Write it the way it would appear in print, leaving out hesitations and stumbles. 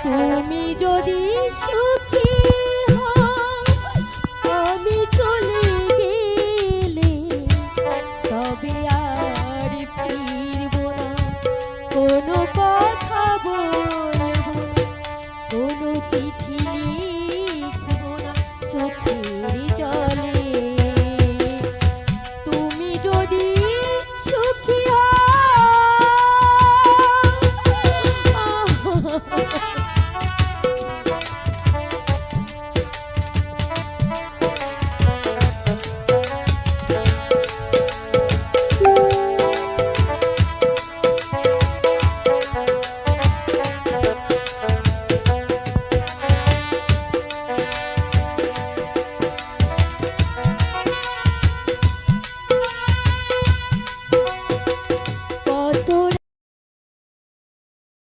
তুমি যদি সুখী হও আমি চলে গেলে তবে আর ফিরব না, কোনো কথা বলবো না, কোনো চিঠি